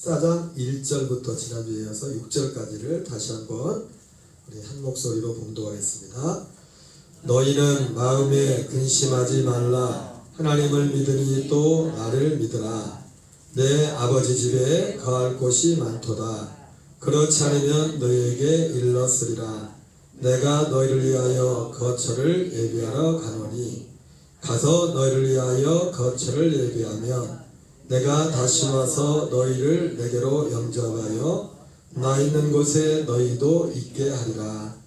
14장 1절부터 지난주에 이어서 6절까지를 다시 한번 우리 한 목소리로 봉독하겠습니다. 너희는 마음에 근심하지 말라. 하나님을 믿으니 또 나를 믿으라. 내 아버지 집에 거할 곳이 많도다. 그렇지 않으면 너희에게 일렀으리라. 내가 너희를 위하여 거처를 예비하러 가노니 가서 너희를 위하여 거처를 예비하면 내가 다시 와서 너희를 내게로 영접하여 나 있는 곳에 너희도 있게 하리라.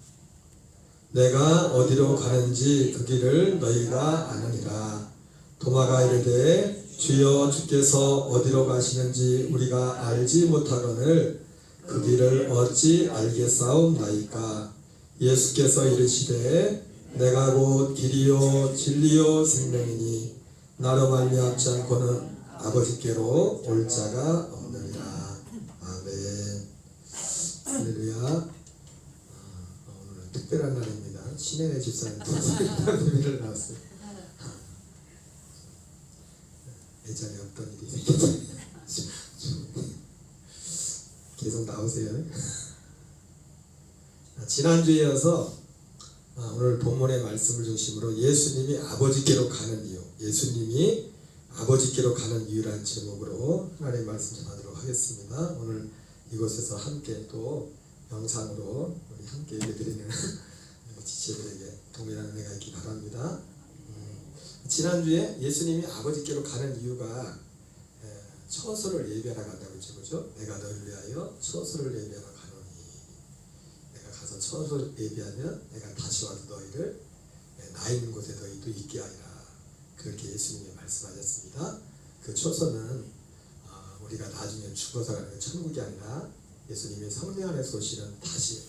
내가 어디로 가는지 그 길을 너희가 아느니라. 도마가 이르되 주여 주께서 어디로 가시는지 우리가 알지 못하거늘 그 길을 어찌 알겠사옵나이까. 예수께서 이르시되 내가 곧 길이요 진리요 생명이니 나로 말미암지 않고는 아버지께로 올 자가 없느니라. 아멘. 할렐루야. 오늘은 특별한 날입니다. 신혜의 집사님 예배를 나왔어요. 예전에 없던 일이 생겼습니다. 계속 나오세요. 지난주에 이어서 오늘 본문의 말씀을 중심으로 예수님이 아버지께로 가는 이유, 예수님이 아버지께로 가는 이유라는 제목으로 하나님의 말씀 전하도록 하겠습니다. 오늘 이곳에서 함께 또 영상으로 우리 함께 예배드리는 지체들에게 동일한 은혜가 있기 바랍니다. 지난주에 예수님이 아버지께로 가는 이유가 처소를 예비하러 간다고 했죠. 그죠? 내가 너희를 위하여 처소를 예비하러 가노니 내가 가서 처소를 예비하면 내가 다시 와서 너희를 나 있는 곳에 너희도 있게 하리라. 그렇게 예수님이 말씀하셨습니다. 그 처소는 우리가 나중에 죽어서 가는 천국이 아니라 예수님이 성령 안에서 다시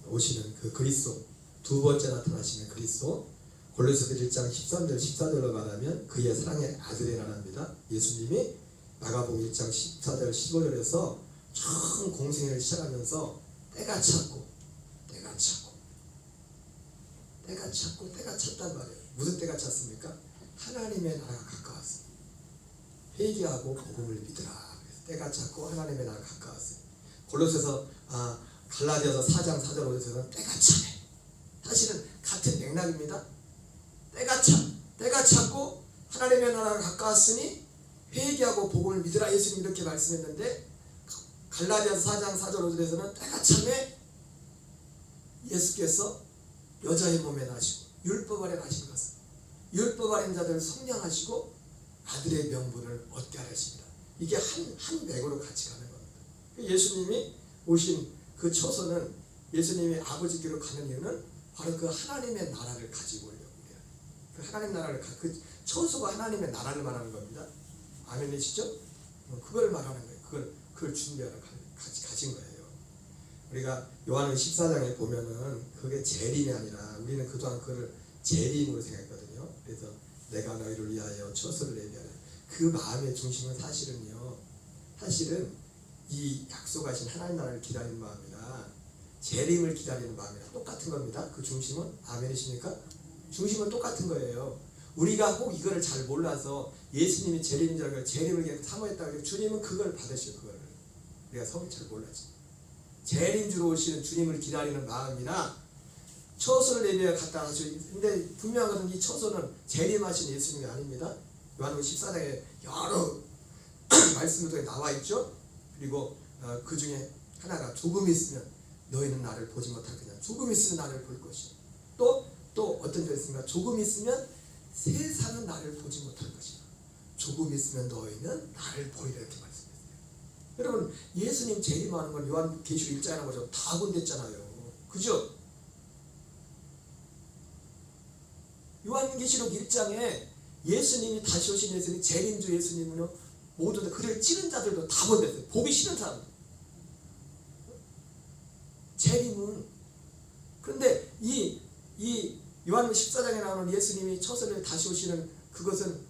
오시는 그 그리스도, 두 번째 나타나시는 그리스도. 골로새서 1장 13절 14절로 말하면 그의 사랑의 아들의 나라입니다. 예수님이 마가복음 1장 14절 15절에서 처음 공생애를 시작하면서 때가 찼단 말이에요. 무슨 때가 찼습니까? 하나님의 나라가 가까웠어요. 회개하고 복음을 믿으라. 때가 찼고 하나님의 나라가 가까웠어요. 골로새서 갈라디아서 4장 4절 5절에서는 때가 차네. 사실은 같은 맥락입니다. 때가 찼고 하나님의 나라가 가까웠으니 회개하고 복음을 믿으라. 예수님이 이렇게 말씀했는데 갈라디아서 4장 4절 5절에서는 때가 참에 예수께서 여자의 몸에 나시고 율법 아래 나신 것은 율법 아래 자들을 성령하시고 아들의 명분을 얻게 하십니다. 이게 한 맥으로 같이 가는 겁니다. 예수님이 오신 그 처소는 예수님이 아버지께로 가는 이유는 바로 그 하나님의 나라를 가지고 오려고 해요. 그 하나님 나라를 그 처소가 하나님의 나라를 말하는 겁니다. 아멘이시죠? 그걸 말하는 거예요. 그걸 준비하러 같이 가신 거예요. 우리가 요한은 14장에 보면은 그게 재림이 아니라 우리는 그동안 그걸 재림으로 생각했거든요. 그래서 내가 너희를 위하여 처소를 예비하라. 그 마음의 중심은 사실은 이 약속하신 하나님 나라를 기다리는 마음이나 재림을 기다리는 마음이랑 똑같은 겁니다. 그 중심은 아멘이십니까? 중심은 똑같은 거예요. 우리가 꼭 이거를 잘 몰라서 예수님이 재림인 줄 알고 재림을 사모했다고 해서 주님은 그걸 받으셔요. 그거를 우리가 성을 잘 몰랐지. 재림주로 오시는 주님을 기다리는 마음이나 처소를 예비하러 갔다 하시고, 근데 분명한 것은 이 처소는 재림하신 예수님이 아닙니다. 요한복음 14장에 여러 말씀들이 나와 있죠. 그리고 그 중에 하나가 조금 있으면 너희는 나를 보지 못할 거냐. 조금 있으면 나를 볼 것이요. 또 어떤 데 있습니까? 조금 있으면 세상은 나를 보지 못할 것이다. 조금 있으면 너희는 나를 보리라. 이렇게 말씀했어요. 여러분, 예수님 재림하는 건 요한계시록 1장에 나온 거죠. 다 본댔잖아요. 그죠? 요한계시록 1장에 예수님이 다시 오신 예수님, 재림주 예수님은요, 모두 그를 찌른 자들도 다 본댔어요. 보기 싫은 사람들. 재림은. 그런데 이 요한복음 14장에 나오는 예수님이 처소를 다시 오시는 그것은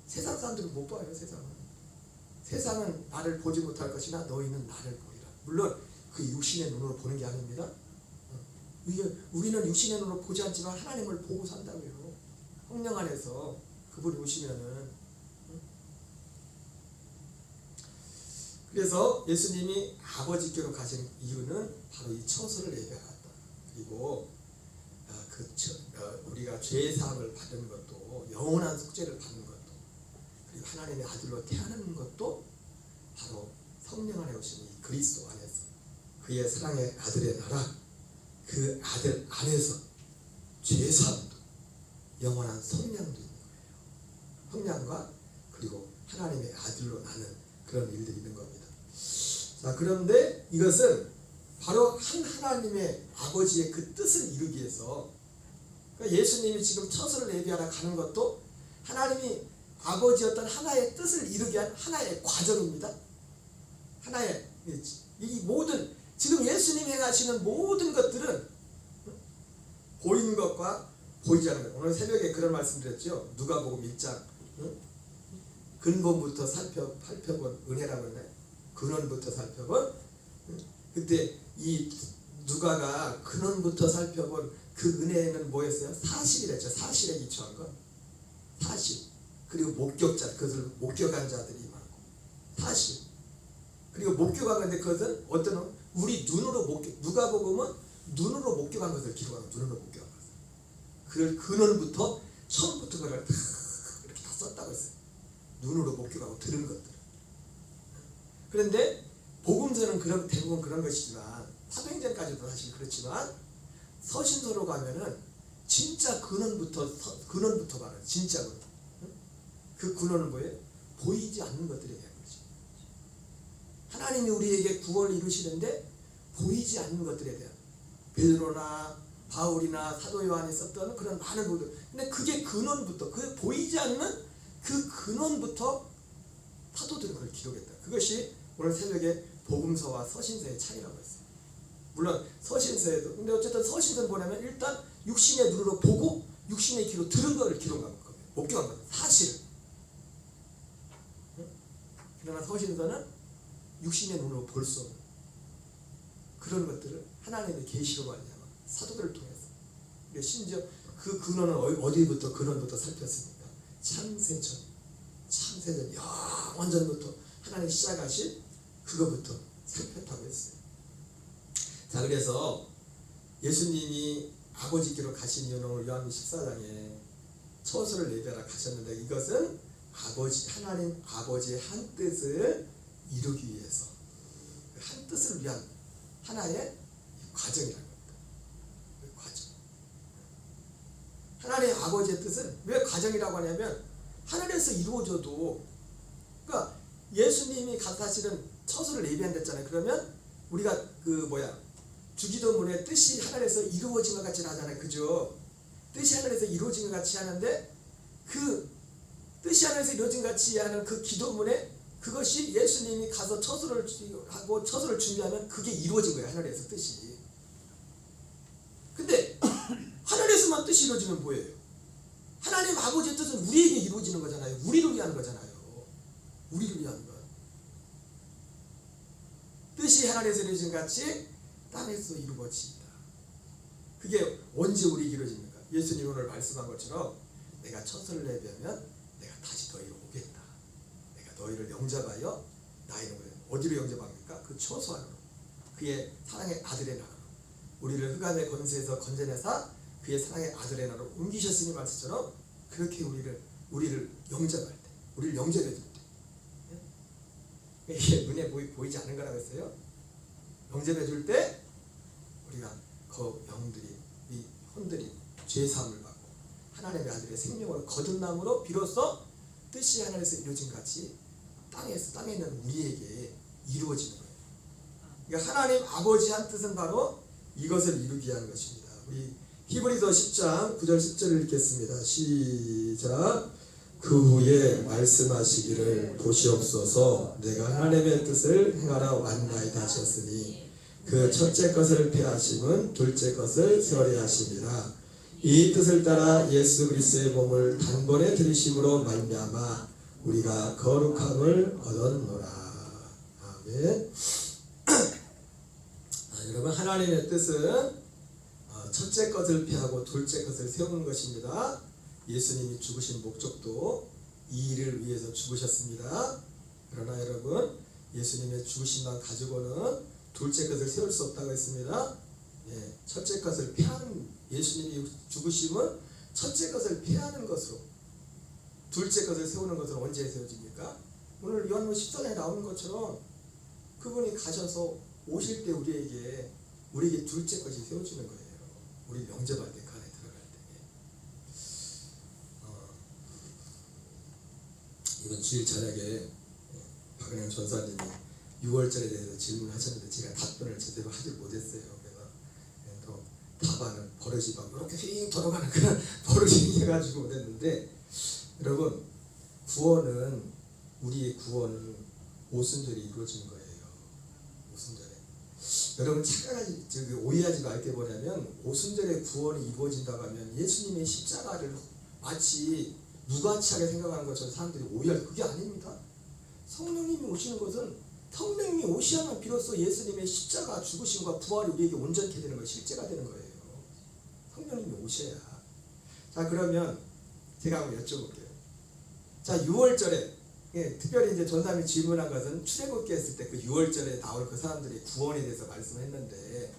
세상 사람들은 못 봐요. 세상은 나를 보지 못할 것이나 너희는 나를 보리라. 물론 그 육신의 눈으로 보는 게 아닙니다. 우리는 육신의 눈으로 보지 않지만 하나님을 보고 산다고요. 성령 안에서 그분이 오시면은 그래서 예수님이 아버지께로 가신 이유는 바로 이 처소를 예배하다. 그리고 우리가 죄 사함을 받는 것도, 영원한 속죄를 받는 것도, 그리고 하나님의 아들로 태어나는 것도 바로 성령 안에 오신 이 그리스도 안에서, 그의 사랑의 아들의 나라, 그 아들 안에서 죄 사함도, 영원한 성량도 있는 거예요. 성량과 그리고 하나님의 아들로 나는 그런 일들이 있는 겁니다. 자, 그런데 이것은 바로 한 하나님의 아버지의 그 뜻을 이루기 위해서, 그러니까 예수님이 지금 처소를 예비하러 가는 것도 하나님이 아버지였던 하나의 뜻을 이루기 위한 하나의 과정입니다. 하나의 이 모든 지금 예수님이 행하시는 모든 것들은 보이는 것과 보이지 않는 것. 오늘 새벽에 그런 말씀 드렸죠. 누가복음 1장 근본부터 살펴본 은혜라고 했나요? 근원부터 살펴본, 그때 이 누가가 근원부터 살펴본 그 은혜는 뭐였어요? 사실이랬죠. 사실에 기초한 것. 사실. 그리고 목격자, 그것을 목격한 자들이 많고, 사실. 그리고 목격한 건데 그것은 어떤 우리 눈으로 누가복음은 눈으로 목격한 것을 기록하는, 눈으로 목격한 것을. 그걸 근원부터 처음부터 그걸 다 이렇게 다 썼다고 했어요. 눈으로 목격하고 들은 것들. 그런데 복음서는 대부분 그런 것이지만, 사도행전까지도 사실 그렇지만, 서신서로 가면은 진짜 근원부터 말하는 진짜 근원. 그 근원은 뭐예요? 보이지 않는 것들에 대한 거지. 하나님이 우리에게 구원을 이루시는데 보이지 않는 것들에 대한, 베드로나 바울이나 사도 요한이 썼던 그런 많은 부분들. 근데 그게 근원부터, 그 보이지 않는 그 근원부터 사도들은 그걸 기록했다. 그것이 오늘 새벽에 복음서와 서신서의 차이라고 했어요. 물론 서신서에도, 근데 어쨌든 서신서는 뭐냐면 일단 육신의 눈으로 보고 육신의 귀로 들은 것을 기록한 거예요. 목격한 거예요. 사실을. 그러나 서신서는 육신의 눈으로 볼 수 없는 그런 것들을 하나님의 계시로 말미암아 사도들을 통해서, 심지어 그 근원은 어디부터 근원부터 살폈습니까? 창세전 영원전부터 하나님 시작하신 그거부터 살폈다고 했어요. 자, 그래서 예수님이 아버지께로 가신 이유는 오늘 요한복음 14장에 처소를 예배하러 가셨는데, 이것은 하나님 아버지의 한 뜻을 이루기 위해서, 한 뜻을 위한 하나의 과정이라는 겁니다. 그 과정. 하나님 아버지의 뜻은 왜 과정이라고 하냐면, 하늘에서 이루어져도, 그러니까 예수님이 사실은 처소를 예비한댔잖아요. 그러면 우리가 주기도문의 뜻이 하늘에서 이루어진 것 같이 하잖아요. 그죠? 뜻이 하늘에서 이루어진 것 같이 하는데, 그 뜻이 하늘에서 이루어진 것 같이 하는 그 기도문에, 그것이 예수님이 가서 처소를 하고 처소를 준비하면 그게 이루어진 거예요. 하늘에서 뜻이. 근데 하늘에서만 뜻이 이루어지면 뭐예요? 하나님 아버지의 뜻은 우리에게 이루어지는 거잖아요. 우리를 위한 거잖아요. 우리를 위한 것. 뜻이 하늘에서 이루어진 것 같이 땅에서 이루어지다. 그게 언제 우리에게 이루어집니까? 예수님 오늘 말씀한 것처럼, 내가 처소를 예비하면 내가 다시 너희를 오겠다. 내가 너희를 영접하여 나의 이름으로. 어디로 영접합니까? 그 처소 안으로, 그의 사랑의 아들의 나라로, 우리를 흑암의 권세에서 건져내사 그의 사랑의 아들의 나라로 옮기셨으니 말씀처럼, 그렇게 우리를 영접할 때, 우리를 영접해 줄 때, 이게 눈에 보이지 않는 거라고 했어요. 영접해 줄 때 우리가 그 영들이, 이 혼들이 죄사함을 받고 하나님의 아들의 생명으로 거듭남으로 비로소 뜻이 하늘에서 이루어진 같이 땅에 있는 우리에게 이루어지는 거예요. 그러니까 하나님 아버지 한 뜻은 바로 이것을 이루기 위한 것입니다. 우리 히브리서 10장 9절 10절을 읽겠습니다. 시작. 그 후에 말씀하시기를 보시옵소서, 내가 하나님의 뜻을 행하러 왔나이다 하셨으니, 그 첫째 것을 폐하심은 둘째 것을 세월히 하심이라. 이 뜻을 따라 예수 그리스도의 몸을 단번에 들이심으로 말미암아 우리가 거룩함을 얻었노라. 아멘. 여러분, 하나님의 뜻은 첫째 것을 폐하고 둘째 것을 세우는 것입니다. 예수님이 죽으신 목적도 이 일을 위해서 죽으셨습니다. 그러나 여러분, 예수님의 죽으심만 가지고는 둘째 것을 세울 수 없다고 했습니다. 예, 첫째 것을 폐하는, 예수님이 죽으심은 첫째 것을 폐하는 것으로, 둘째 것을 세우는 것은 언제 세워집니까? 오늘 요한복음 14장에 나오는 것처럼 그분이 가셔서 오실 때 우리에게 둘째 것이 세워지는 거예요. 우리 명제할 때, 그 안에 들어갈 때. 이번 주일 저녁에 박은영 전사님이 6월절에 대해서 질문하셨는데 제가 답변을 제대로 하지 못했어요. 그래서 또 답안을 버릇이 막 이렇게 휙 돌아가는 그런 버릇이 해가지고 못했는데, 여러분, 우리의 구원은 오순절에 이루어진 거예요. 오순절에. 여러분 오해하지 말게 뭐냐면, 오순절에 구원이 이루어진다고 하면 예수님의 십자가를 마치 무가치하게 생각하는 것처럼 사람들이 오해할, 그게 아닙니다. 성령님이 오시는 것은, 성령님이 오시야만 비로소 예수님의 십자가 죽으심과 부활이 우리에게 온전케 되는 거, 실제가 되는 거예요. 성령님이 오셔야. 자, 그러면 제가 한번 여쭤볼게요. 자, 6월절에 특별히 이제 전사님이 질문한 것은 출애굽기 했을 때 그 6월절에 나올 그 사람들의 구원에 대해서 말씀했는데,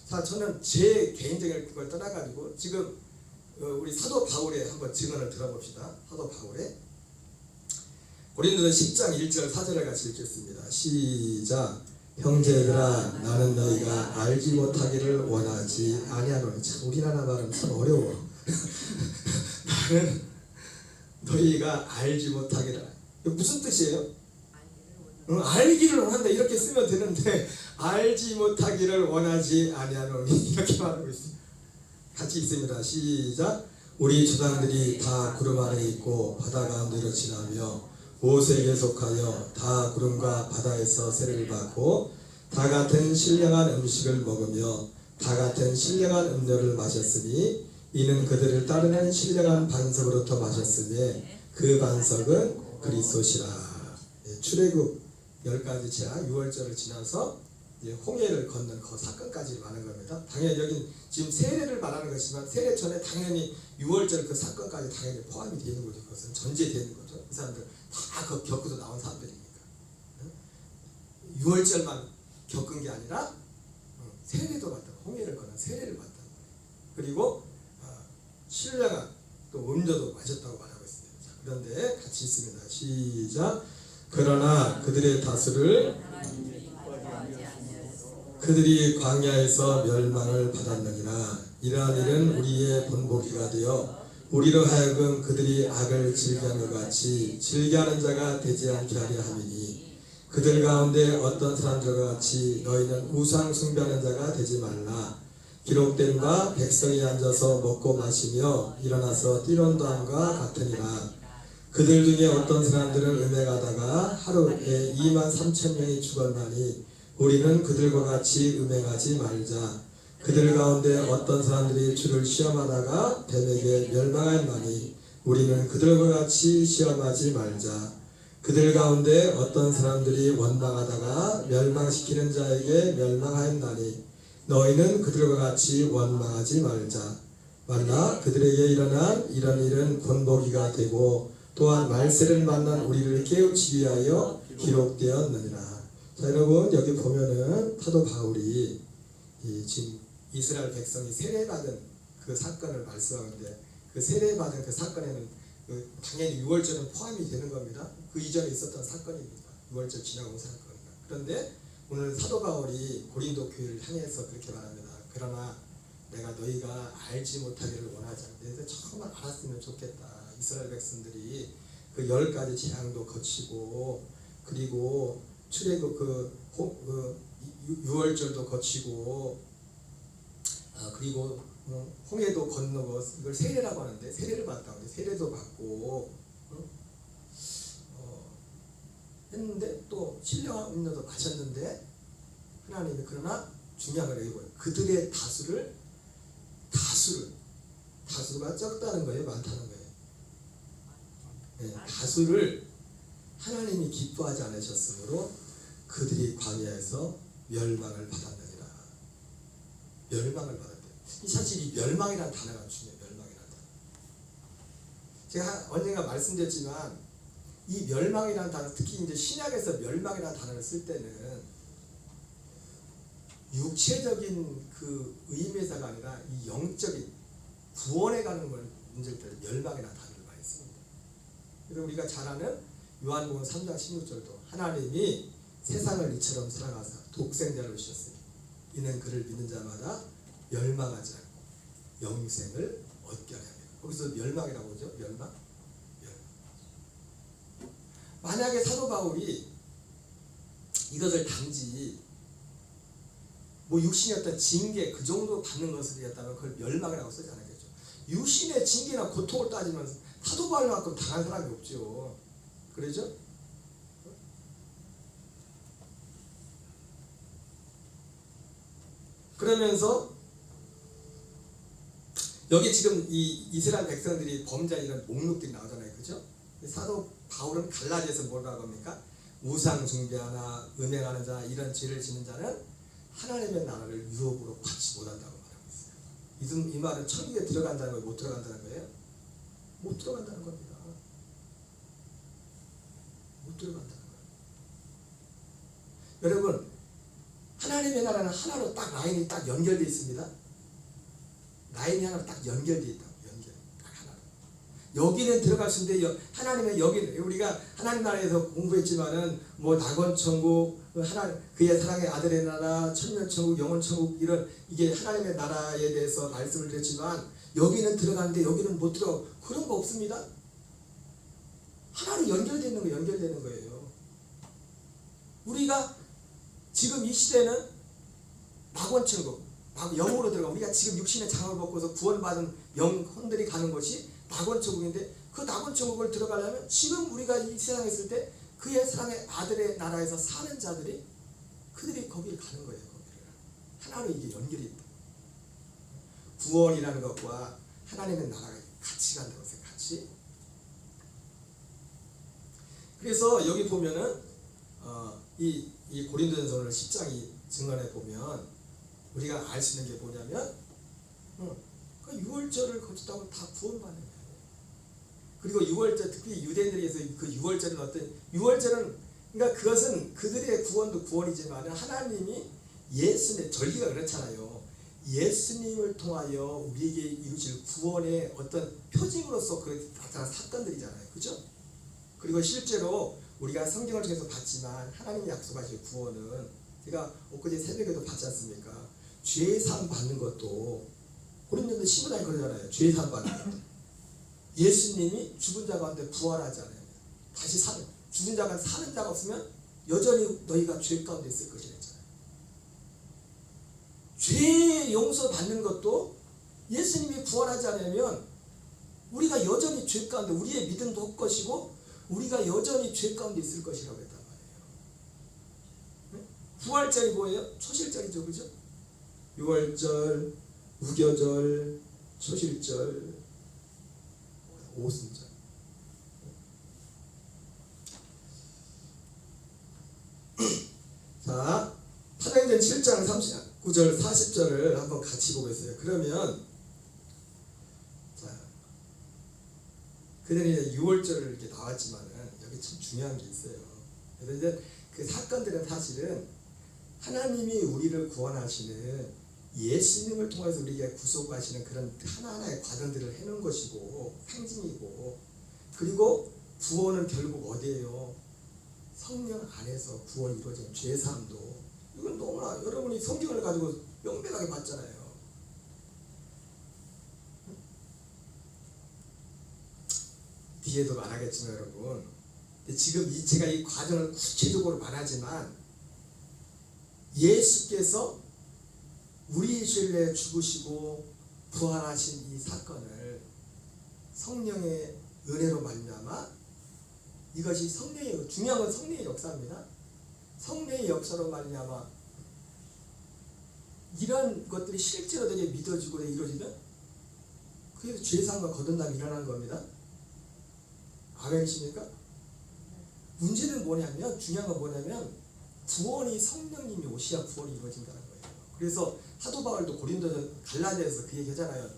자, 저는 제 개인적인 그걸 떠나가지고 지금 우리 사도 바울의 한번 증언을 들어봅시다. 사도 바울의 고린도서 10장 1절 4절을 같이 읽겠습니다. 시작. 형제들아, 나는 너희가 알지 못하기를 원하지 아니하노니. 참 우리나라 발음 참 어려워. 나는 너희가 알지 못하기를. 이거 무슨 뜻이에요? 알기를 원한다 이렇게 쓰면 되는데, 알지 못하기를 원하지 아니하노니 이렇게 말하고 있습니다. 같이 읽습니다. 시작. 우리 조상들이 다 구름 아래 있고 바다 가운데로 지나며 모세에게 속하여 다 구름과 바다에서 세례를 받고 다 같은 신령한 음식을 먹으며 다 같은 신령한 음료를 마셨으니 이는 그들을 따르는 신령한 반석으로부터 마셨으며 그 반석은 그리스도시라. 출애굽 10가지 제하 6월절을 지나서 홍해를 건넌 그 사건까지 말하는 겁니다. 당연히 여긴 지금 세례를 말하는 것이지만 세례 전에 당연히 6월절 그 사건까지 당연히 포함이 되는 거죠. 그것은 전제되는 거죠. 이 사람들 다 겪어서 나온 사람들이니까. 6월절만 겪은 게 아니라 세례도 받다, 홍해를 건넌 세례를 받다. 그리고 신령한 또 음료도 마셨다고 말하고 있습니다. 자, 그런데 같이 있습니다. 시작. 그러나 그들의 다수를 그들이 광야에서 멸망을 받았느니라. 이러한 일은 우리의 본보기가 되어 우리로 하여금 그들이 악을 즐겨하는 것 같이 즐겨하는 자가 되지 않게 하려 함이니, 그들 가운데 어떤 사람들과 같이 너희는 우상 숭배하는 자가 되지 말라. 기록된 바 백성이 앉아서 먹고 마시며 일어나서 뛰논다함과 같으니라. 그들 중에 어떤 사람들은 음행하다가 하루에 23,000명이 죽었나니 우리는 그들과 같이 음행하지 말자. 그들 가운데 어떤 사람들이 주를 시험하다가 뱀에게 멸망하였나니 우리는 그들과 같이 시험하지 말자. 그들 가운데 어떤 사람들이 원망하다가 멸망시키는 자에게 멸망하였나니 너희는 그들과 같이 원망하지 말라. 그들에게 일어난 이런 일은 본보기가 되고 또한 말세를 만난 우리를 깨우치기 위하여 기록되었느니라. 자, 여러분, 여기 보면은 사도 바울이 지금 이스라엘 백성이 세례받은 그 사건을 말씀하는데, 그 세례받은 그 사건에는 당연히 6월절은 포함이 되는 겁니다. 그 이전에 있었던 사건입니다. 6월절 지나고 온 사건입니다. 그런데 오늘 사도 바울이 고린도 교회를 향해서 그렇게 말합니다. 그러나 내가 너희가 알지 못하기를 원하지 않는데 정말 알았으면 좋겠다. 이스라엘 백성들이 그 10가지 재앙도 거치고, 그리고 출애굽 그 6월절도 거치고, 그리고 홍해도 건너고, 이걸 세례라고 하는데 세례를 받다고, 세례도 받고 했는데 또 신령한 음료도 마셨는데, 하나님이 그러나 중요한 걸 얘기해요. 그들의 다수가 적다는 거예요, 많다는 거예요. 네, 다수를 하나님이 기뻐하지 않으셨으므로 그들이 광야에서 멸망을 받았느니라. 멸망을 받았대요. 사실 이 멸망이라는 단어가 중요해요. 멸망이라는 단어. 제가 언젠가 말씀드렸지만 이 멸망이라는 단어, 특히 이제 신약에서 멸망이라는 단어를 쓸 때는 육체적인 그 의미에서가 아니라 이 영적인 구원에 가는 문제일 때 멸망이라는 단어를 많이 씁니다. 그래서 우리가 잘 아는 요한복음 3장 16절도 하나님이 세상을 이처럼 사랑하사 독생자를 주셨으니 이는 그를 믿는 자마다 멸망하지 않고 영생을 얻게 하려 합니다. 거기서 멸망이라고 하죠. 멸망. 만약에 사도 바울이 이것을 단지 뭐 육신의 어떤 징계 그 정도 받는 것이었다면 그걸 멸망이라고 쓰지 않았겠죠. 육신의 징계나 고통을 따지면 사도 바울만큼 당한 사람이 없죠. 그러죠? 그러면서 여기 지금 이 이스라엘 백성들이 범죄한 이런 목록들이 나오잖아요. 그죠? 사도 바울은 갈라디아에서 뭐라고 합니까? 우상 숭배하나 음행하는 자 이런 죄를 짓는 자는 하나님의 나라를 유업으로 받지 못한다고 말하고 있어요. 이 말은 천국에 들어간다는 거예요? 못 들어간다는 거예요? 못 들어간다는 겁니다. 못 들어간다는 거예요. 여러분, 하나님의 나라는 하나로 딱 라인이 딱 연결되어 있습니다. 라인이 하나로 딱 연결되어 있다고. 연결. 딱 하나로. 여기는 들어갈 수 있는데 하나님의 여기는 우리가 하나님 나라에서 공부했지만은 뭐 낙원천국, 그의 사랑의 아들의 나라, 천년천국, 영원천국 이런 이게 하나님의 나라에 대해서 말씀을 드렸지만 여기는 들어가는데 여기는 못 들어가. 그런 거 없습니다. 하나로 연결되는 거 연결되는 거예요. 우리가 지금 이 시대는 낙원천국, 영으로 들어가. 우리가 지금 육신의 장을 벗고서 구원받은 영혼들이 가는 것이 낙원천국인데 그 낙원천국을 들어가려면 지금 우리가 이 세상에 있을 때 그의 사랑의 아들의 나라에서 사는 자들이 그들이 거기를 가는 거예요. 거기를. 하나로 이게 연결이 있다. 구원이라는 것과 하나님의 나라가 같이 간다고 해서 같이. 그래서 여기 보면은 이 고린도전서 10장 증언에 보면 우리가 알 수 있는 게 뭐냐면 그 유월절을 거쳤다고 다 구원받는 거예요. 그리고 유월절, 특히 유대인들에게서 그 유월절은 어떤 유월절은 그러니까 그것은 그들의 구원도 구원이지만 하나님이 예수님 절기가 그렇잖아요. 예수님을 통하여 우리에게 이루실 구원의 어떤 표징으로서 그 나타난 사건들이잖아요. 그죠? 그리고 실제로 우리가 성경을 통해서 봤지만 하나님이 약속하신 구원은 제가 엊그제 새벽에도 봤지 않습니까? 죄사함 받는 것도 고린도전서 15장에 그러잖아요. 죄사함 받는 것도 예수님이 죽은 자 가운데 부활하지 않아요. 다시 사는, 죽은 자가 사는 자가 없으면 여전히 너희가 죄 가운데 있을 것이라 했잖아요. 죄 용서 받는 것도 예수님이 부활하지 않으면 우리가 여전히 죄 가운데 우리의 믿음도 헛것이고 우리가 여전히 죄 가운데 있을 것이라고 했단 말이에요. 부활절이 뭐예요? 초실절이죠. 그죠? 6월절, 무교절, 초실절, 오순절. 자, 사도행전 7장 39절 40절을 한번 같이 보겠어요. 그러면 자, 그들이 이제 6월절을 이렇게 나왔지만은 여기 참 중요한 게 있어요. 그래서 이제 그 사건들은 사실은 하나님이 우리를 구원하시는 예수님을 통해서 우리에게 구속하시는 그런 하나하나의 과정들을 해놓은 것이고 상징이고, 그리고 구원은 결국 어디예요? 성령 안에서 구원이 이루어지는 죄사함도, 이건 너무나 여러분이 성경을 가지고 명백하게 봤잖아요. 뒤에도 말하겠지만 여러분, 지금 제가 이 과정을 구체적으로 말하지만 예수께서 우리 죄를 죽으시고 부활하신 이 사건을 성령의 은혜로 말미암아, 이것이 성령의, 중요한 건 성령의 역사입니다. 성령의 역사로 말미암아 이런 것들이 실제로 되게 믿어지고 이루어지면 그게 죄사함과 거듭남이 일어나는 겁니다. 아멘이십니까? 문제는 뭐냐면, 중요한 건 뭐냐면 구원이 성령님이 오셔야 구원이 이루어진다는 거예요. 그래서 사도 바울도 고린도전 갈라디아에서 그 얘기 하잖아요.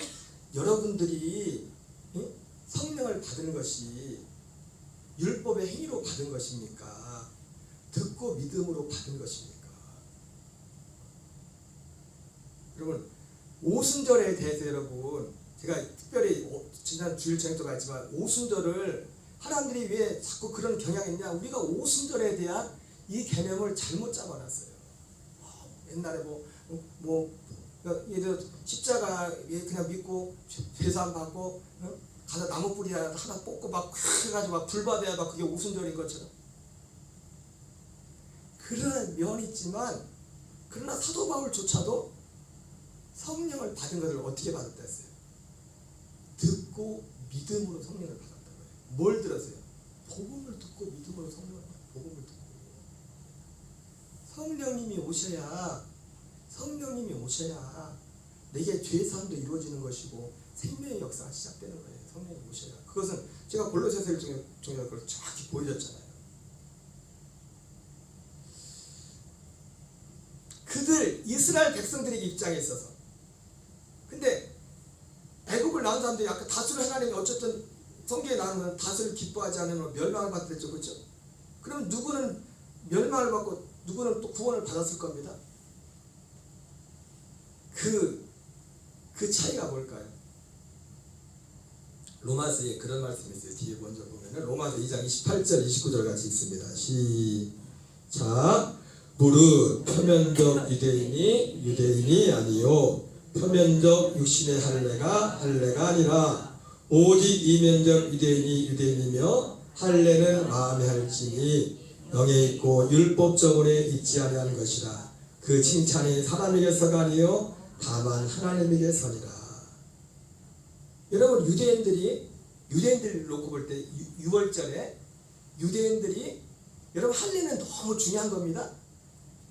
여러분들이 성령을 받는 것이 율법의 행위로 받은 것입니까? 듣고 믿음으로 받은 것입니까? 여러분, 오순절에 대해서 여러분, 제가 특별히 지난 주일 전에도 말했지만 오순절을 사람들이 왜 자꾸 그런 경향이 있냐? 우리가 오순절에 대한 이 개념을 잘못 잡아놨어요. 옛날에 예를 들어 십자가에 그냥 믿고 제사 받고 가서 나무 뿌리 하나 뽑고 막 해가지고 막 불 받아야 막 그게 오순절인 것처럼 그런 면이 있지만, 그러나 사도 바울조차도 성령을 받은 것을 어떻게 받았다 했어요? 듣고 믿음으로 성령을 받았다고 해요. 뭘 들었어요? 복음을 듣고 믿음으로 성령을 받았어요. 복음을 듣고. 성령님이 오셔야 내게 죄사함도 이루어지는 것이고 생명의 역사가 시작되는 거예요. 성령이 오셔야. 그것은 제가 골로새서 1장에 그걸 정확히 보여줬잖아요. 그들 이스라엘 백성들의 입장에 있어서, 근데 애굽을 나온 사람들이 아까 다수를 하나님이 어쨌든 성경에 나오는 다수를 기뻐하지 않으면 멸망을 받겠죠, 그렇죠? 그럼 누구는 멸망을 받고 누구는 또 구원을 받았을 겁니다. 그 차이가 뭘까요? 로마서에 그런 말씀이 있어요. 뒤에 먼저 보면은 로마서 2장 28절 29절 같이 있습니다. 시작. 무릇 표면적 유대인이 아니요 표면적 육신의 할례가 아니라 오직 이면적 유대인이며 할례는 마음에 할지니 영에 있고 율법적으로 있지 아니하는 것이라. 그 칭찬이 사람에게서가 아니요 다만 하나님에게서니라. 여러분, 유대인들 놓고 볼 때 6월절에 유대인들이, 여러분 할례는 너무 중요한 겁니다.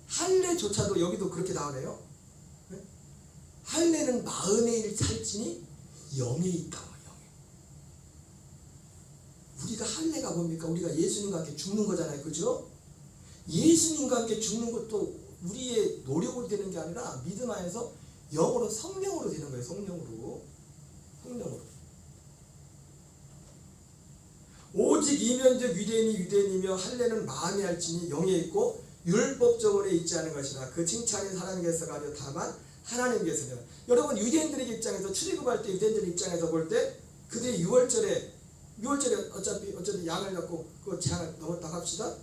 할례조차도 여기도 그렇게 나오네요. 할례는 마음에 일찰지니 영에 있다. 우리가 할례가 뭡니까? 우리가 예수님과 함께 죽는 거잖아요, 그죠? 예수님과 함께 죽는 것도 우리의 노력으로 되는 게 아니라 믿음 안에서 영으로 성령으로 되는 거예요. 성령으로. 오직 이면적 유대인이며 할례는 마음에 할지니 영에 있고 율법적으로 있지 않은 것이라. 그 칭찬이 사람에게서가 아니라 다만 하나님께서냐. 여러분, 유대인들의 입장에서 출애굽할 때 유대인들의 입장에서 볼 때 그들이 6월절에 어차피 양을 잡고 그 재앙을 넘었다 합시다.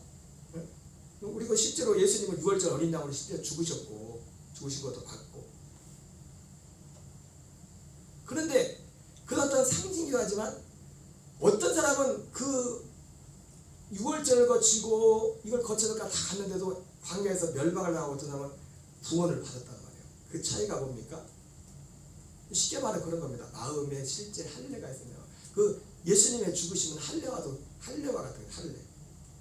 우리가 실제로 예수님은 6월절 어린 양으로 실제 죽으신 것도 봤고. 그런데 그 어떤 상징이기도 하지만 어떤 사람은 그 6월절을 거치고 이걸 거쳐서 다 갔는데도 광야에서 멸망을 당하고 어떤 사람은 구원을 받았단 말이에요. 그 차이가 뭡니까? 쉽게 말해 그런 겁니다. 마음에 실제 할례가 있으면 그 예수님의 죽으심은 할례와 같은 할례.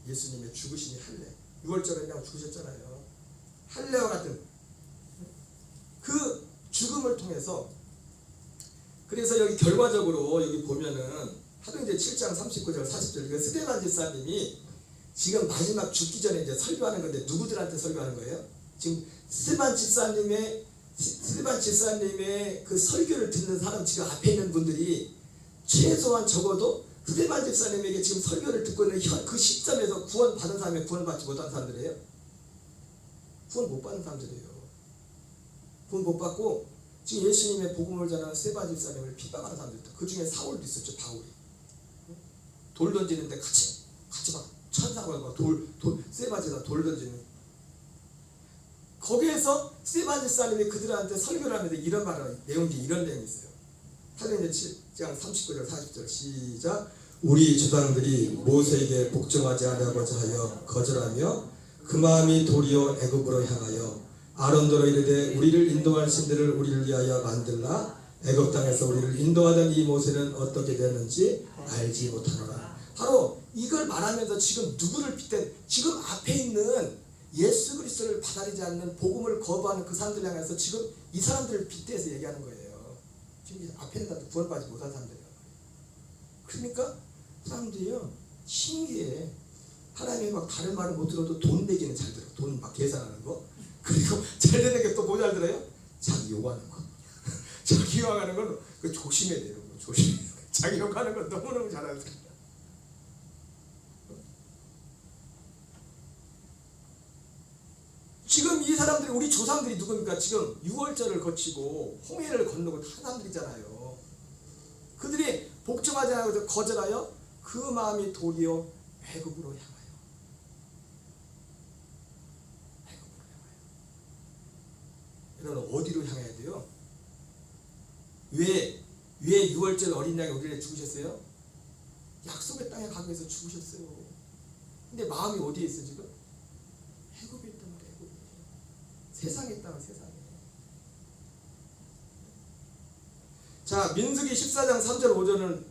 예수님의 죽으심이 할례. 6월절에 그냥 죽으셨잖아요. 할례와 같은 그 죽음을 통해서, 그래서 여기 결과적으로 여기 보면은 사도행전 7장 39절 40절 그 스데반 집사님이 지금 마지막 죽기 전에 이제 설교하는 건데 누구들한테 설교하는 거예요? 지금 스데반 집사님의 그 설교를 듣는 사람, 지금 앞에 있는 분들이 최소한 적어도 스데반 집사님에게 지금 설교를 듣고 있는 그 시점에서 구원 받은 사람이 구원 받지 못한 사람들이에요. 구원 못 받는 사람들이에요. 구원 못 받고 지금 예수님의 복음을 전하는 스데반 집사님을 핍박하는 사람들도, 그 중에 사울도 있었죠. 바울이 돌 던지는데 같이 막 천사가 막 스데반에다 돌 던지는. 거기에서 스데반 집사님이 그들한테 설교를 하면서 이런 말을, 이런 내용이 있어요. 사도행전 7장 39절 40절 시작. 우리 조상들이 모세에게 복종하지 아니하고자 하여 거절하며 그 마음이 도리어 애굽으로 향하여 아론더러 이르되 우리를 인도할 신들을 우리를 위하여 만들라. 애굽 땅에서 우리를 인도하던 이 모세는 어떻게 되었는지 알지 못하노라. 바로 이걸 말하면서 지금 누구를 빗대, 지금 앞에 있는 예수 그리스도를 받아들이지 않는, 복음을 거부하는 그 사람들 향해서 지금 이 사람들을 빗대서 얘기하는 거예요. 지금 앞에 있는 사람들 구원받지 못한 사람들이에요. 그러니까 사람들이요 신기해. 하나님이 막 다른 말을 못 들어도 돈 내기는 잘 들어. 돈 막 계산하는 거. 그리고 잘 되는 게 또 뭐 잘 들어요? 자기 욕하는 거. 자기 욕하는 건 조심해야 돼요. 조심해. 자기 욕하는 건 너무너무 잘하는 사람. 우리 조상들이 누굽니까? 지금 6월절을 거치고 홍해를 건너고 한 사람들이잖아요. 그들이 복종하지 않고 거절하여 그 마음이 도리어 애굽으로 향하여. 여러분 어디로 향해야 돼요? 왜 6월절 어린 양이 우리를 죽으셨어요? 약속의 땅에 가기 위해서 죽으셨어요. 근데 마음이 어디에 있어 지금? 애굽에 있단 말이에요. 애굽에. 세상에 있다는 세상에. 자, 민수기 14장 3절 5절은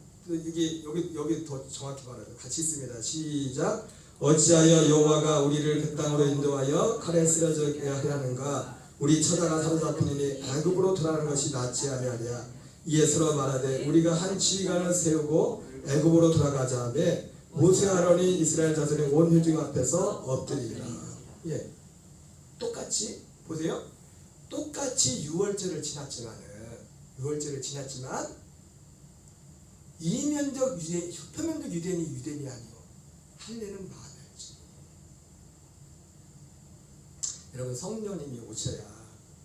여기 더 정확히 말해요. 같이 있습니다. 시작. 어찌하여 여호와가 우리를 그 땅으로 인도하여 칼에 쓰러지게 하려는가? 우리 처자가 사로잡히니 애굽으로 돌아가는 것이 낫지 아니하랴. 이에 서로 말하되 우리가 한 지휘관을 세우고 애굽으로 돌아가자 하매 모세와 아론이 이스라엘 자손의 온 회중 앞에서 엎드리리라. 예, 똑같이 보세요. 똑같이 6월절을 지났지만 이면적 유대, 표면적 유대인이 아니요 할례는 마음이었지. 여러분 성령님이 오셔야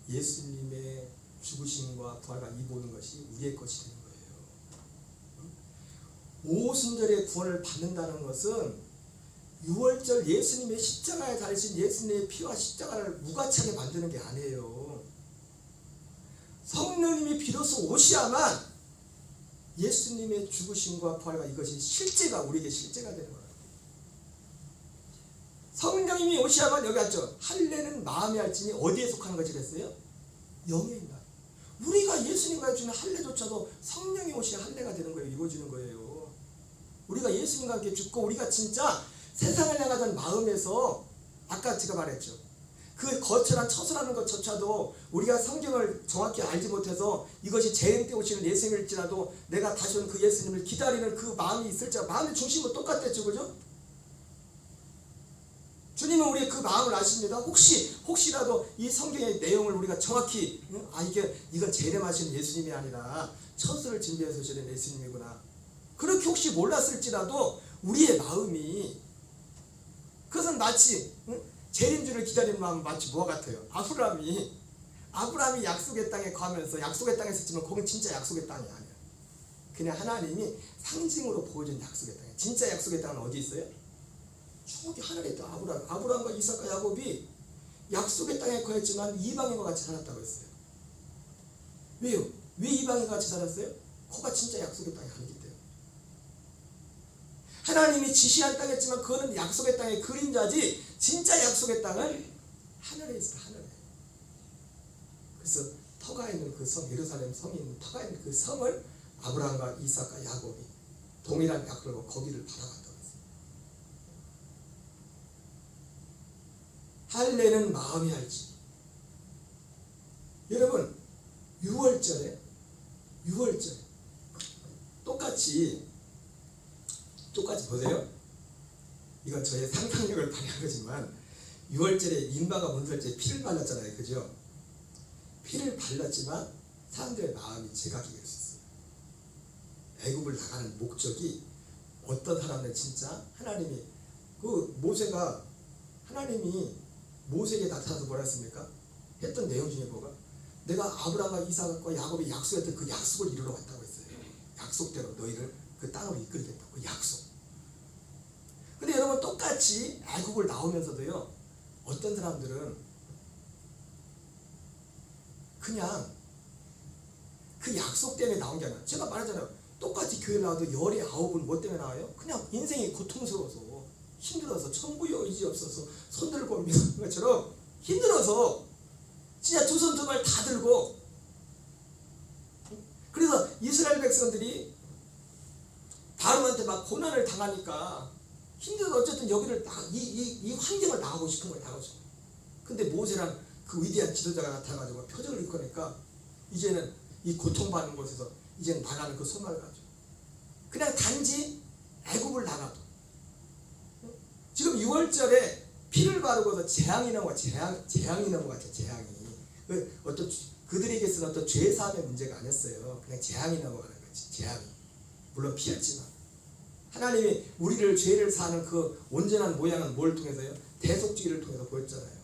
예수님의 죽으심과 부활과 이 모든 것이 우리의 것이 되는 거예요. 오순절의 구원을 받는다는 것은 6월절 예수님의 십자가에 달리신 예수님의 피와 십자가를 무가치하게 만드는 게 아니에요. 성령님이 비로소 오셔야만 예수님의 죽으심과 부활과 이것이 실제가 우리에게 실제가 되는 거예요. 성령님이 오셔야만 여기 왔죠. 할례는 마음에 할지니 어디에 속하는 것이 됐어요? 영에 있나. 우리가 예수님과 주는 할례조차도 성령이 오셔야 할례가 되는 거예요. 이루어지는 거예요. 우리가 예수님과 함께 죽고 우리가 진짜 세상을 향하던 마음에서 아까 제가 말했죠. 그 거칠한 처소라는 것조차도 우리가 성경을 정확히 알지 못해서 이것이 재림 때 오시는 예수님일지라도 내가 다시 오는 그 예수님을 기다리는 그 마음이 있을지라도 마음의 중심은 똑같겠죠. 그죠? 주님은 우리의 그 마음을 아십니다. 혹시라도 이 성경의 내용을 우리가 정확히 이건 재림하시는 예수님이 아니라 처소를 준비해서 오시는 예수님이구나. 그렇게 혹시 몰랐을지라도 우리의 마음이 그것은 마치 재림주를 기다리는 마음은 마치 뭐와 같아요? 아브라함이 약속의 땅에 가면서 약속의 땅에 있었지만 거긴 진짜 약속의 땅이 아니야. 그냥 하나님이 상징으로 보여준 약속의 땅이야. 진짜 약속의 땅은 어디 있어요? 저기 하늘에 있다. 아브라함과 이삭과 야곱이 약속의 땅에 거했지만 이방인과 같이 살았다고 했어요. 왜요? 왜 이방인과 같이 살았어요? 거가 진짜 약속의 땅이 아니기 때문에. 하나님이 지시한 땅이었지만 그거는 약속의 땅의 그림자지 진짜 약속의 땅은 하늘에 있어. 하늘에. 그래서 터가 있는 그 성, 예루살렘 성이 있는 터가 있는 그 성을 아브라함과 이삭과 야곱이 동일한 약속으로 거기를 받아갔다고 했어요. 할례는 마음이 할지. 여러분 6월절에 똑같이 보세요. 이건 저의 상상력을 발휘한 거지만 6월절에 인바가 문설주에 피를 발랐잖아요. 그죠? 피를 발랐지만 사람들의 마음이 제각이 될 수 있어요. 애굽을 나가는 목적이 어떤 사람들 진짜 하나님이 하나님이 모세에게 나타나서 뭐라 했습니까? 했던 내용 중에 뭐가? 내가 아브라함과 이삭과 야곱이 약속했던 그 약속을 이루러 왔다고 했어요. 약속대로 너희를 그 땅으로 이끌겠다. 그 약속. 근데 여러분 똑같이 애굽을 나오면서도요. 어떤 사람들은 그냥 그 약속 때문에 나온 게 아니라 제가 말하잖아요. 똑같이 교회 나와도 열의 9은 뭐 때문에 나와요? 그냥 인생이 고통스러워서 힘들어서 천부여 의지 없어서 손 들고 믿는 것처럼 힘들어서 진짜 두 손 두 발 다 들고. 그래서 이스라엘 백성들이 바로한테 막 고난을 당하니까 힘들어서 어쨌든 여기를 이 환경을 나가고 싶은 거예요. 근데 모세란 그 위대한 지도자가 나타나가지고 표적을 일으키니까 이제는 이 고통받는 곳에서 이제는 나가는 그 소망을 가지고 그냥 단지 애굽을 나가도 지금 6월절에 피를 바르고서 재앙이 넘어갔죠. 재앙이. 그들에게서는 어떤 죄사함의 문제가 아니었어요. 그냥 재앙이 넘어가는 거지. 재앙이. 물론 피했지만 하나님이 우리를 죄를 사는 그 온전한 모양은 뭘 통해서요? 대속주기를 통해서 보였잖아요.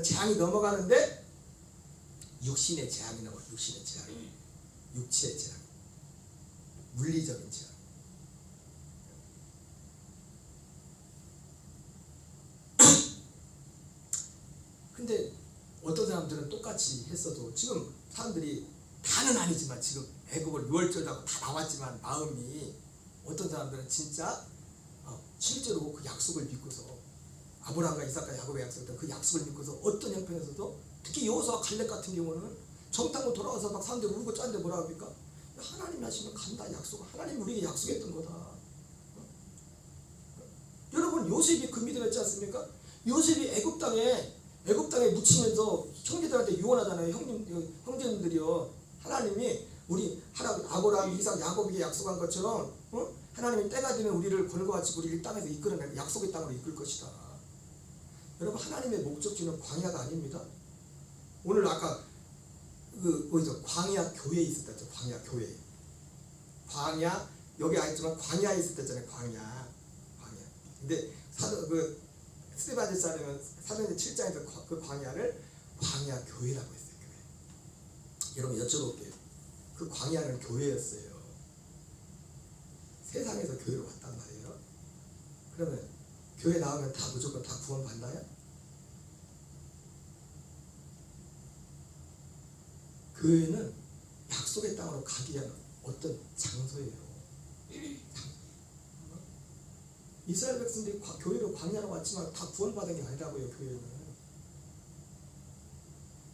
재앙이 넘어가는데 육신의 재앙이 넘어. 육신의 재앙, 육체의 재앙, 물리적인 재앙. 근데 어떤 사람들은 똑같이 했어도 지금 사람들이 다는 아니지만 지금 애굽을 6월절하고 다 나왔지만 마음이 어떤 사람들은 진짜 실제로 그 약속을 믿고서 아브라함과 이삭과 야곱의 약속했던 그 약속을 믿고서 어떤 형편에서도 특히 여호수아 갈렙 같은 경우는 정탐으로 돌아와서 막 사람들이 울고 짠데 뭐라 합니까? 하나님이 하시면 간다. 약속. 하나님이 우리에게 약속했던 거다. 여러분 요셉이 그 믿음했지 않습니까? 요셉이 애굽 땅에 묻히면서 형제들한테 유언하잖아요. 형제님들이요. 하나님이 우리 아브라함, 이삭, 야곱에게 약속한 것처럼 하나님이 때가 되면 우리를 권고같이 우리를 이 땅에서 이끌어낼 약속의 땅으로 이끌 것이다. 여러분 하나님의 목적지는 광야가 아닙니다. 오늘 아까 어디서 광야 교회에 있었다죠. 광야 교회. 광야 여기 아니지만 광야에 있었다잖아요. 광야. 근데 스데반데 사람은 사도행전 7장에서 그 광야를 광야 교회라고 했어요. 교회. 여러분 여쭤볼게요. 그 광야는 교회였어요. 세상에서 교회로 왔단 말이에요. 그러면 교회 나오면 다 무조건 다 구원 받나요? 교회는 약속의 땅으로 가기 위한 어떤 장소예요. 이스라엘 백성들이 교회로 광야로 왔지만 다 구원받은 게 아니라고요. 교회는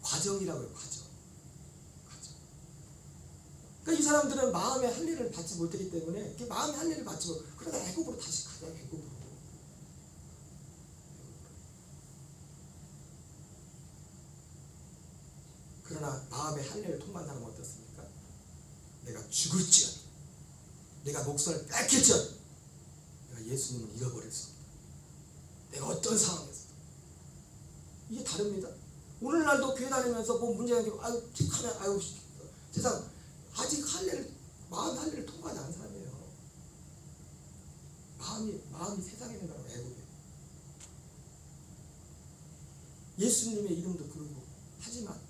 과정이라고요. 과정. 그러니까 이 사람들은 마음의 할례를 받지 못했기 때문에 마음의 할례를 받지 못. 그러다 애굽으로 다시 가자. 애굽으로. 그러나 마음의 할례를 통과한 사람은 어떻습니까? 내가 죽을지언, 내가 목숨을 뺏길지언, 내가 예수님을 잃어버릴 수 없다. 내가 어떤 상황에서도. 이게 다릅니다. 오늘날도 교회 다니면서 뭐 문제가 생기고 아유 틱하네 아유 세상 아직 마음의 할례를 통과하지 않은 사람이에요. 마음이 세상에 있는 거라고. 애국에 예수님의 이름도 부르고 하지만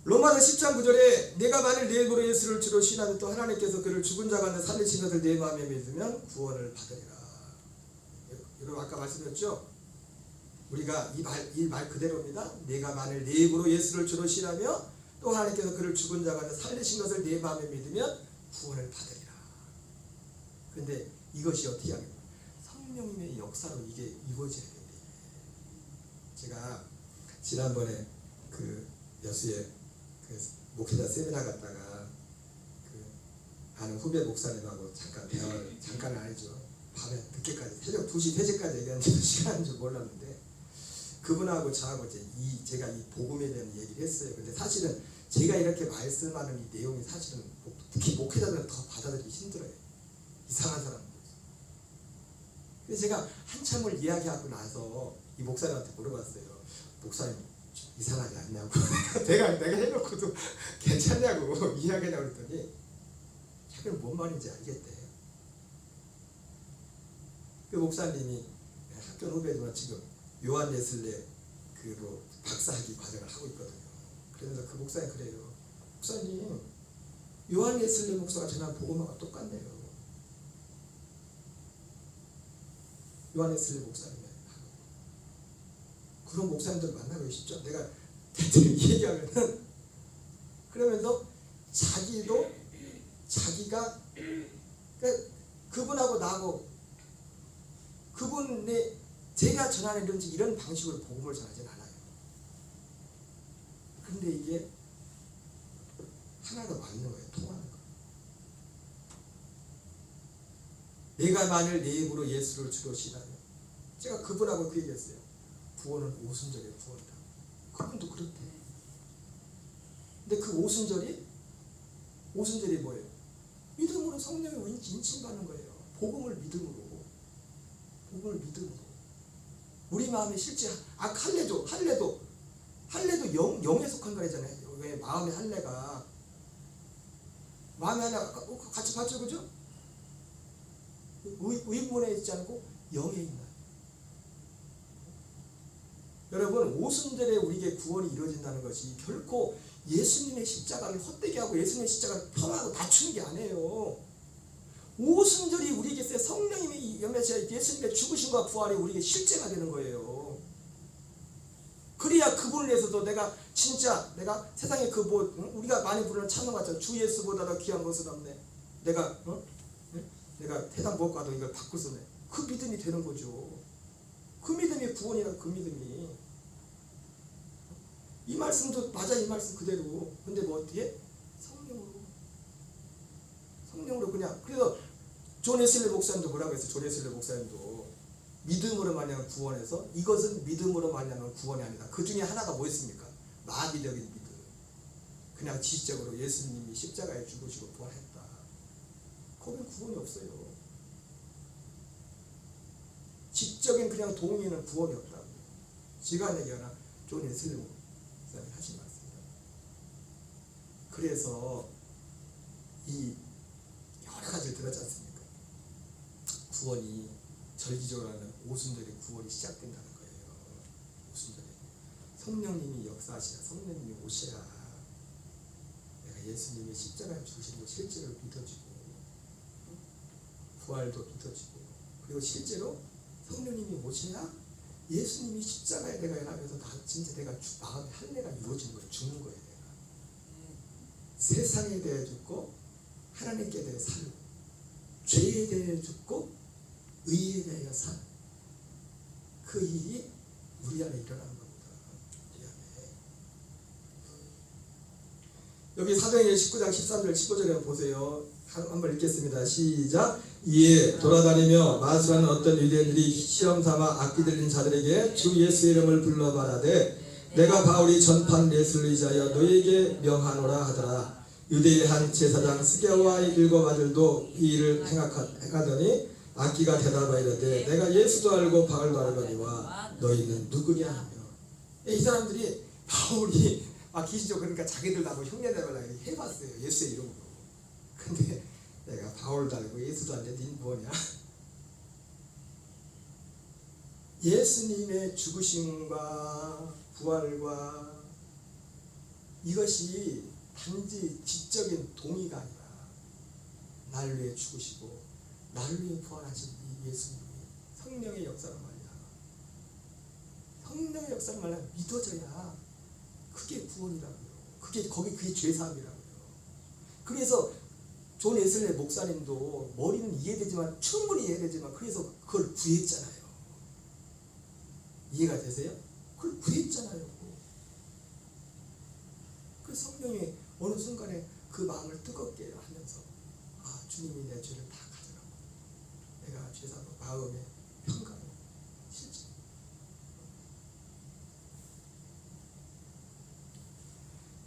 로마서 10장 9절에 내가 만일 내 입으로 예수를 주로 신하면 또 하나님께서 그를 죽은 자 가운데 살리신 것을 내 마음에 믿으면 구원을 받으리라. 여러분 아까 말씀드렸죠? 우리가 이 말 그대로입니다. 내가 만일 내 입으로 예수를 주로 신하며 또 하나님께서 그를 죽은 자 가운데 살리신 것을 내 마음에 믿으면 구원을 받으리라. 그런데 이것이 어떻게 하겠냐? 성령님의 역사로 이게 이루어져야 됩니다. 제가 지난번에 그 여수에 목회자 세미나 갔다가 아는 후배 목사님하고 잠깐 아니죠. 밤에 늦게까지 새벽 2시, 3시까지 얘기하는데 시간인 줄 몰랐는데 그분하고 저하고 제가 이 복음에 대한 얘기를 했어요. 근데 사실은 제가 이렇게 말씀하는 이 내용이 사실은 특히 목회자들은 더 받아들이기 힘들어요. 이상한 사람들. 근데 제가 한참을 이야기하고 나서 이 목사님한테 물어봤어요. 목사님 이상하지 않냐고. 내가 해놓고도 괜찮냐고 이야기하냐고 그랬더니 자기는 뭔 말인지 알겠대. 그 목사님이 학교 후배지만 지금 요한 예슬레 그로 박사학위 과정을 하고 있거든요. 그래서 그 목사님 그래요. 목사님 요한 예슬레 목사가 전한 복음하고 똑같네요. 요한 예슬레 목사님 그런 목사님들 만나고 계시죠? 내가 대충 얘기하면은 그러면서 자기가 그러니까 그분하고 나하고 그분의 제가 전하는 이런 방식으로 복음을 전하지는 않아요. 그런데 이게 하나가 맞는 거예요. 통하는 거예요. 내가 만일 내 입으로 예수를 주로 신하면 제가 그분하고 그 얘기했어요. 구원은 오순절이에요. 구원이다. 그분도 그렇대. 근데 그 오순절이 뭐예요? 믿음으로 성령의 인침받는 거예요. 복음을 믿음으로. 우리 마음에 실제 할례도 영에 속한 거잖아요. 왜 마음의 할례가 같이 봤죠, 그죠? 의문에 있지 않고 영에 있나요? 여러분, 오순절에 우리에게 구원이 이루어진다는 것이 결코 예수님의 십자가를 헛되게 하고 예수님의 십자가를 폄하하고 낮추는 게 아니에요. 오순절이 우리에게 성령님이 염려하셔 예수님의 죽으심과 부활이 우리에게 실제가 되는 거예요. 그래야 그분을 위해서도 내가 진짜 내가 세상에 그 뭐 우리가 많이 부르는 찬송 같잖아. 주 예수보다 더 귀한 것은 없네. 내가 내가 세상 무엇과도 이걸 바꿀 수 없네. 그 믿음이 되는 거죠. 그 믿음이 구원이라 그 믿음이. 이 말씀도 맞아. 이 말씀 그대로. 근데 뭐 어떻게? 성령으로 그냥. 그래서 존 웨슬리 목사님도 뭐라고 했어요? 존 웨슬리 목사님도 믿음으로 말미암아 구원해서 이것은 믿음으로 말미암아 구원이 아니다. 그 중에 하나가 뭐였습니까? 마귀적인 믿음. 그냥 지식적으로 예수님이 십자가에 죽으시고 부활했다. 거긴 구원이 없어요. 지적인 그냥 동의는 구원이 없다고. 제가 한 얘기 하나 존 웨슬리 목사님이 하신 말씀이에요. 그래서 이 여러 가지를 들었지 않습니까? 구원이 절기적으로 하는 오순절에 구원이 시작된다는 거예요. 오순절에 성령님이 역사하시라. 성령님이 오시라. 내가 예수님이 십자가에 죽으신 거 실제로 믿어지고 부활도 믿어지고 그리고 실제로 성령님이 오셔야 예수님이 십자가에 내가 일하면서 나 진짜 내가 마음의 할례가 이루어지는 거예요. 죽는 거예요. 내가 세상에 대해 죽고 하나님께 대해 살고 죄에 대해 죽고 의에 대하여 산 그 일이 우리 안에 일어나는 겁니다. 우리 안에. 여기 사도행전 19장 13절 15절에 보세요. 한번 읽겠습니다. 시작. 이에 돌아다니며 마술하는 어떤 유대인들이 시험 삼아 악기 들린 자들에게 주 예수의 이름을 불러 말하되 내가 바울이 전파한 예수를 의지하여 너희에게 명하노라 하더라. 유대의 한 제사장 스게와의 7 아들도 이 일을 행하더니 악기가 대답하이르되 내가 예수도 알고 바울도 알거니와 너희는 누구냐 하며. 이 사람들이 바울이 기시죠. 그러니까 자기들도 한번 흉내내달라 해봤어요. 예수의 이름으로. 근데 내가 바울도 알고 예수도 알는데 닌 뭐냐. 예수님의 죽으심과 부활과 이것이 단지 지적인 동의가 아니라 날 위해 죽으시고 나를 위해 부활하신 이 예수님이 성령의 역사를 말이야. 성령의 역사를 말이야. 믿어져야 그게 구원이라고요. 그게 죄사함이라고요. 그래서 존 웨슬리 목사님도 머리는 이해되지만 충분히 이해되지만 그래서 그걸 구했잖아요. 이해가 되세요? 그걸 구했잖아요. 그 성령이 어느 순간에 그 마음을 뜨겁게 하면서 주님이 내 죄를 다 가져가고 내가 죄사함 마음의 평강 실제.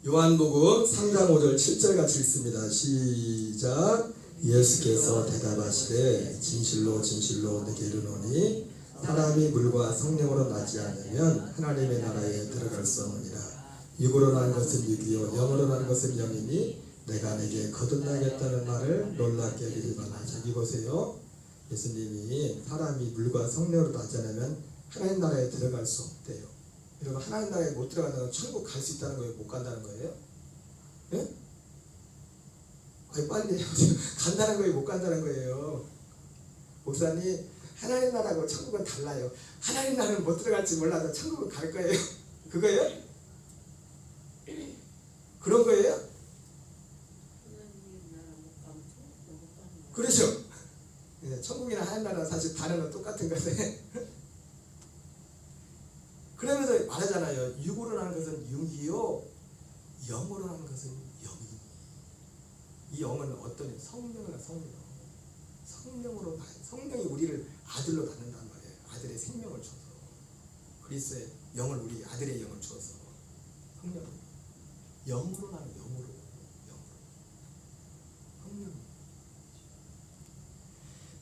요한복음 3장 5절 7절 같이 읽습니다. 시작. 예수께서 대답하시되 진실로 진실로 내게 이르노니 사람이 물과 성령으로 나지 않으면 하나님의 나라에 들어갈 수 없느니라. 육으로 난 것은 육이요 영으로 난 것은 영이니 내가 내게 거듭나겠다는 말을 놀랍게 여기지 말라. 여기 보세요. 예수님이 사람이 물과 성령으로 나지 않으면 하나님 나라에 들어갈 수 없대요. 여러분 하나님 나라에 못 들어간다는 건 천국 갈 수 있다는 거예요? 못 간다는 거예요? 예? 아니 빨리 간다는 거예요? 못 간다는 거예요? 목사님 하나님 나라하고 천국은 달라요. 하나님 나라는 못 들어갈지 몰라도 천국은 갈 거예요. 그거예요? 그런 거예요? 그렇죠. 천국이나 하나님 나라는 사실 단어는 똑같은 건데 그러면서 말하잖아요. 육으로 나는 것은 육이요 영으로 나는 것은 영이. 이 영은 어떤 성령이나 성령으로 성령이 우리를 아들로 낳는단 말이에요. 아들의 생명을 줘서 그리스도의 영을 우리 아들의 영을 줘서 성령 영으로 나는 영으로 성령.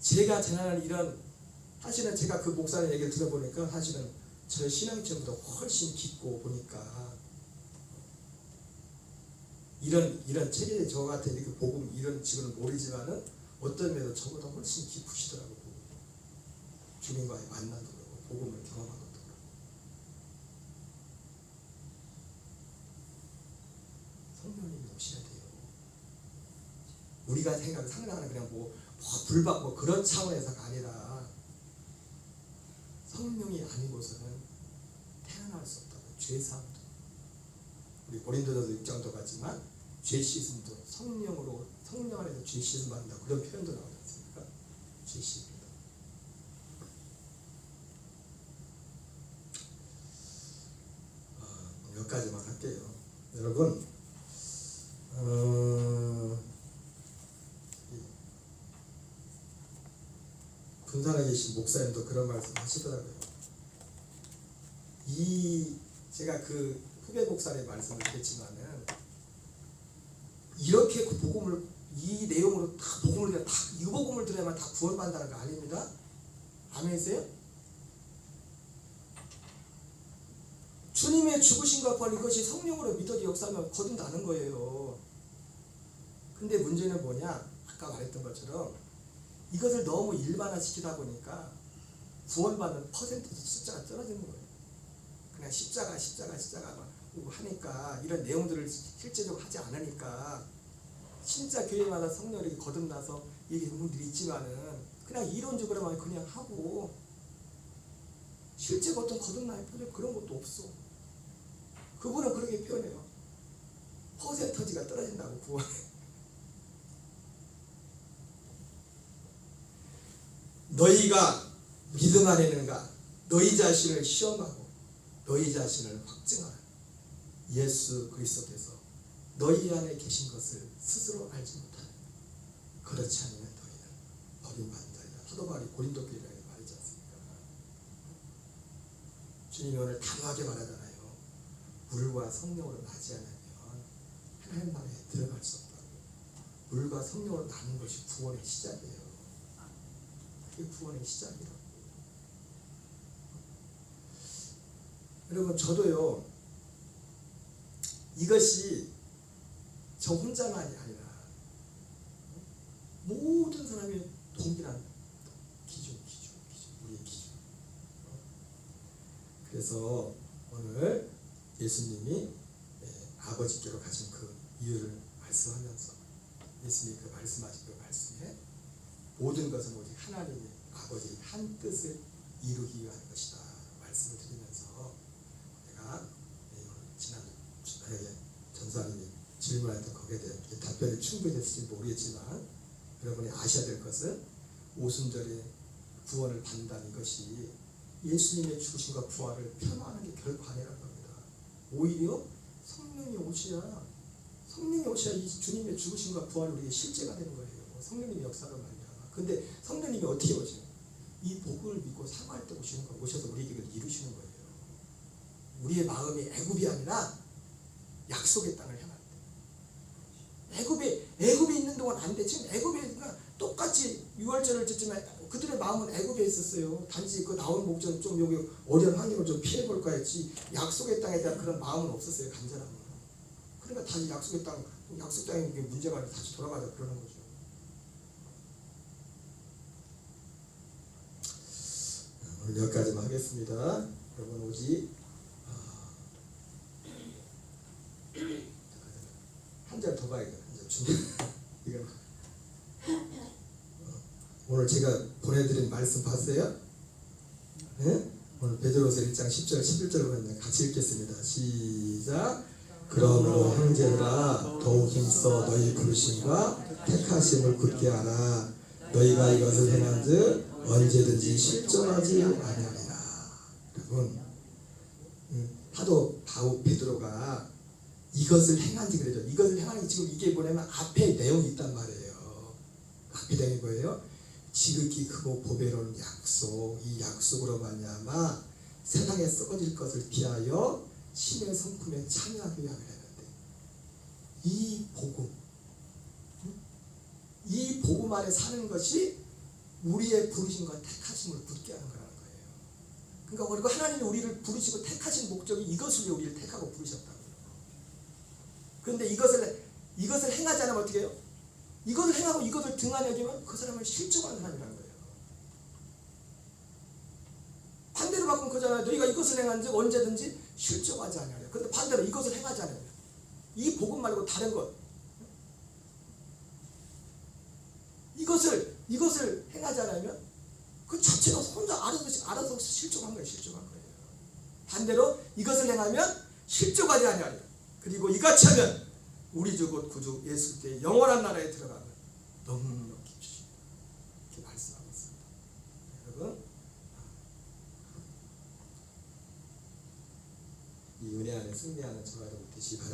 제가 지난 이런 사실은 제가 그 목사님 얘기를 들어보니까 사실은 저의 신앙체험보다 훨씬 깊고 보니까 이런 체계에 저 같은 이렇게 복음 이런 지금은 모르지만은 어떤 면에서 저보다 훨씬 깊으시더라고요. 주님과의 만남도 그렇고 복음을 경험한 것도 그렇고 성령님이 오셔야 돼요. 우리가 상상하는 그냥 불박 그런 차원에서가 아니라 성령이 아니고서는 태어날 수 없다고. 죄사함도 우리 고린도전서 6장도 같지만 죄 씻음도 성령 안에서 죄 씻음 받는다 그런 표현도 나오지 않습니까? 죄 씻음도. 여기까지만 할게요. 여러분 군산에 계신 목사님도 그런 말씀 하시더라고요. 제가 그 후배 목사의 말씀을 듣겠지만은 이렇게 그 복음을 이 내용으로 다 복음을 이 복음을 들어야만 다 구원받는다는 거 아닙니다. 아멘이세요? 주님의 죽으심과 부활 이것이 성령으로 믿어지 역사하면 거둔다는 거예요. 근데 문제는 뭐냐? 아까 말했던 것처럼 이것을 너무 일반화시키다 보니까 구원받는 퍼센티지 숫자가 떨어지는 거예요. 그냥 십자가 하니까 이런 내용들을 실제적으로 하지 않으니까 진짜 교회마다 성령이 거듭나서 이게 부분들이 있지만은 그냥 이론적으로만 그냥 하고 실제 어떤 거듭남의 표현 그런 것도 없어. 그분은 그렇게 표현해요. 퍼센터지가 떨어진다고 구원에. 너희가 믿음 안에 있는가? 너희 자신을 시험하고 너희 자신을 확증하라. 예수 그리스도께서 너희 안에 계신 것을 스스로 알지 못하는 그렇지 않으면 너희는 버림받는 자이다. 사도 바울이 고린도 교회에 말하지 않습니까? 주님이 오늘 단호하게 말하잖아요. 물과 성령으로 나지 않으면 하나님 나라에 들어갈 수 없다고. 물과 성령으로 나는 것이 구원의 시작이에요. 그게 구원의 시작이라고. 여러분 저도요 이것이 저 혼자만이 아니라 모든 사람이 동일한 기준 우리의 기준. 그래서 오늘 예수님이 아버지께로 가신 그 이유를 말씀하면서 예수님이 그 말씀하신 그 말씀에 모든 것은 오직 하나님의 아버지의 한 뜻을 이루기 위한 것이다 말씀을 드리면서 내가 지난주에 전사님이 질문했던 거기에 대한 답변이 충분히 됐을지 모르겠지만 여러분이 아셔야 될 것은 오순절에 구원을 받는다는 것이 예수님의 죽으심과 부활을 폄하하는 게 결코 아니라는 겁니다. 오히려 성령이 오셔야 이 주님의 죽으심과 부활이 우리에게 실제가 되는 거예요. 성령님의 역사로 말미암아. 근데 성령님이 어떻게 오시는? 이 복음을 믿고 사모할 때 오시는 거예요. 오셔서 우리에게 이루시는 거예요. 우리의 마음이 애굽이 아니라 약속의 땅을 향할 때. 애굽에 있는 동안 안 돼. 지금 애굽에 똑같이 유월절을 짓지만 그들의 마음은 애굽에 있었어요. 단지 그 나온 목적은 좀 여기 어려운 환경을 좀 피해볼까 했지 약속의 땅에 대한 그런 마음은 없었어요. 간절함은. 그러니까 다시 약속 땅에 문제가 아니라 다시 돌아가자 그러는 거죠. 오늘 여기까지만 하겠습니다. 여러분 오직 한 절 더 봐야겠다. 이거 오늘 제가 보내드린 말씀 봤어요? 네? 오늘 베드로서 1장 10절 11절 보면 같이 읽겠습니다. 시작. 그러므로 형제들아 더욱 힘써 너희 부르심과 택하심을 굳게 하라. 너희가 이것을 행한즉 언제든지 실존하지 아니하리라. 여러분 하도 베드로가 이것을 행한지 그러죠. 이것을 행하는 게 지금 이게 뭐냐면 앞에 내용이 있단 말이에요. 앞에 내용이 뭐예요? 지극히 크고 보배로운 약속, 이 약속으로 말미암아 세상에 썩어질 것을 피하여 신의 성품에 참여하기 위함을 했는데 이 복음 안에 사는 것이 우리의 부르심과 택하심을 굳게 하는 거라는 거예요. 그러니까 그리고 하나님이 우리를 부르시고 택하신 목적이 이것을 위해 우리를 택하고 부르셨다고요. 그런데 이것을 행하지 않으면 어떻게 해요? 이것을 행하고 이것을 등한히 여기면 그 사람을 실족하는 사람이라는 거예요. 그럼 그잖아요. 너희가 이것을 행한즉 언제든지 실족하지 아니하리라. 근데 반대로 이것을 행하지 않으면 이 복음 말고 다른 것 이것을 행하지 않으면 그 자체가 혼자 알아서 실족한 거예요. 실족한 거예요. 반대로 이것을 행하면 실족하지 아니하리라. 그리고 이같이 하면 우리 주 곧 구주 예수 그리스도의 영원한 나라에 들어가면 넉넉히 주신다. 이렇게 말씀하고 있습니다. 여러분 이 은혜 안에 승리하는 저와 여러분 되시기 바랍니다.